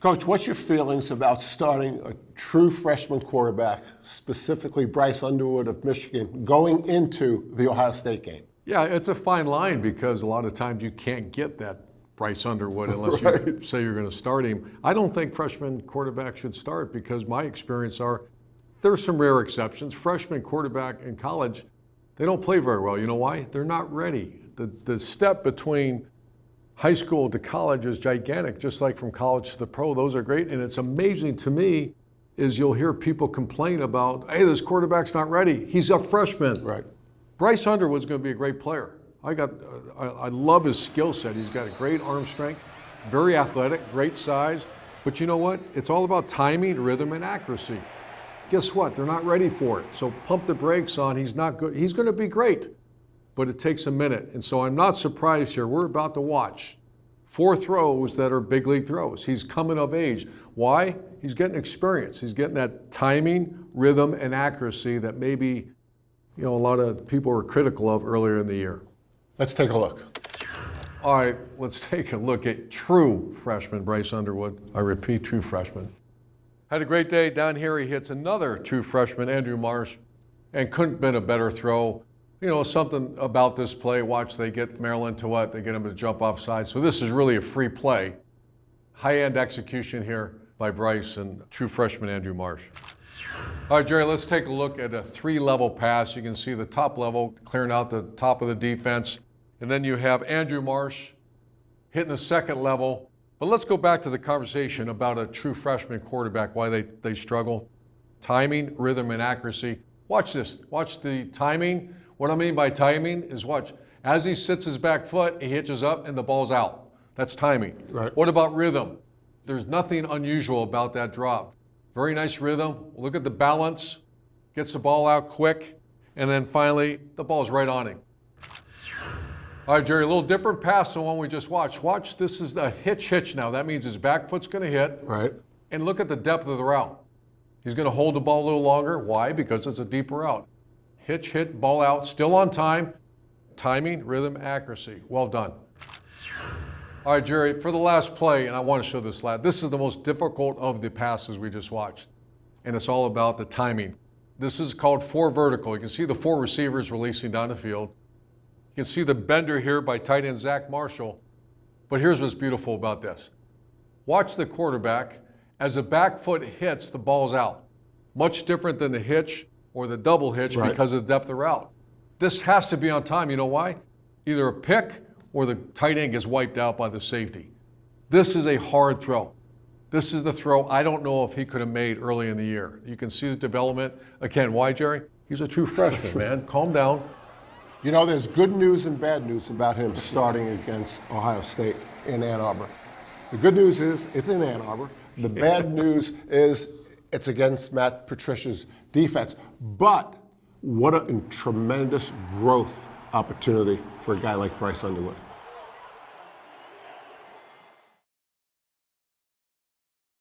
Coach, what's your feelings about starting a true freshman quarterback, specifically Bryce Underwood of Michigan, going into the Ohio State game? Yeah, it's a fine line because a lot of times you can't get that Bryce Underwood unless you say you're going to start him. I don't think freshman quarterbacks should start because my experience are there's some rare exceptions. Freshman quarterback in college, they don't play very well. You know why? They're not ready. The step between high school to college is gigantic, just like from college to the pro. Those are great. And it's amazing to me is you'll hear people complain about, hey, this quarterback's not ready. He's a freshman. Right. Bryce Underwood's going to be a great player. I love his skill set. He's got a great arm strength, very athletic, great size. But you know what? It's all about timing, rhythm, and accuracy. Guess what? They're not ready for it. So pump the brakes on. He's not good. He's going to be great, but it takes a minute. And so I'm not surprised here. We're about to watch 4 throws that are big league throws. He's coming of age. Why? He's getting experience. He's getting that timing, rhythm, and accuracy that maybe a lot of people were critical of earlier in the year. Let's take a look. All right, let's take a look at true freshman Bryce Underwood. I repeat, true freshman. Had a great day down here. He hits another true freshman, Andrew Marsh, and couldn't have been a better throw. Something about this play. Watch, they get Maryland to what? They get him to jump offside. So this is really a free play. High-end execution here by Bryce and true freshman Andrew Marsh. All right, Gerry, let's take a look at a 3-level pass. You can see the top level clearing out the top of the defense. And then you have Andrew Marsh hitting the second level. But let's go back to the conversation about a true freshman quarterback, why they struggle. Timing, rhythm, and accuracy. Watch this. Watch the timing. What I mean by timing is watch. As he sits his back foot, he hitches up and the ball's out. That's timing. Right. What about rhythm? There's nothing unusual about that drop. Very nice rhythm. Look at the balance. Gets the ball out quick. And then finally, the ball's right on him. All right, Gerry, a little different pass than one we just watched. Watch, this is a hitch now. That means his back foot's going to hit. Right. And look at the depth of the route. He's going to hold the ball a little longer. Why? Because it's a deeper route. Hitch, hit, ball out, still on time. Timing, rhythm, accuracy. Well done. All right, Gerry, for the last play, and I want to show this last. This is the most difficult of the passes we just watched. And it's all about the timing. This is called 4 vertical. You can see the 4 receivers releasing down the field. You can see the bender here by tight end Zach Marshall. But here's what's beautiful about this. Watch the quarterback. As the back foot hits, the ball's out. Much different than the hitch or the double hitch because of the depth of the route. This has to be on time. You know why? Either a pick or the tight end gets wiped out by the safety. This is a hard throw. This is the throw I don't know if he could have made early in the year. You can see his development. Again, why, Gerry? He's a true freshman, man. Calm down. There's good news and bad news about him starting against Ohio State in Ann Arbor. The good news is it's in Ann Arbor. The bad news is it's against Matt Patricia's defense. But what a tremendous growth opportunity for a guy like Bryce Underwood.